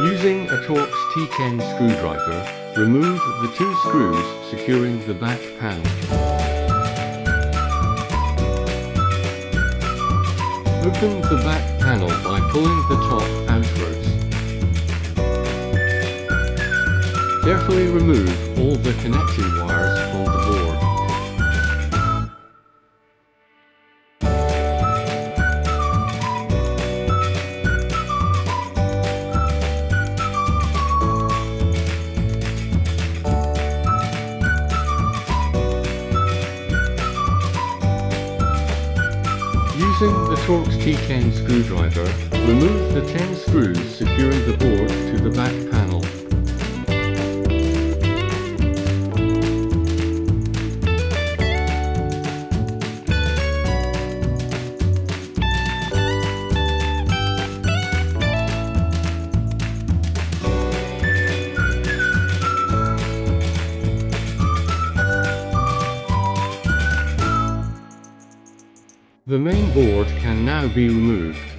Using a Torx T10 screwdriver, remove the two screws securing the back panel. Open the back panel by pulling the top outwards. Carefully remove all the connecting wires from the board. Using the Torx T10 screwdriver, remove the 10 screws securing the board to the back panel. The main board can now be removed.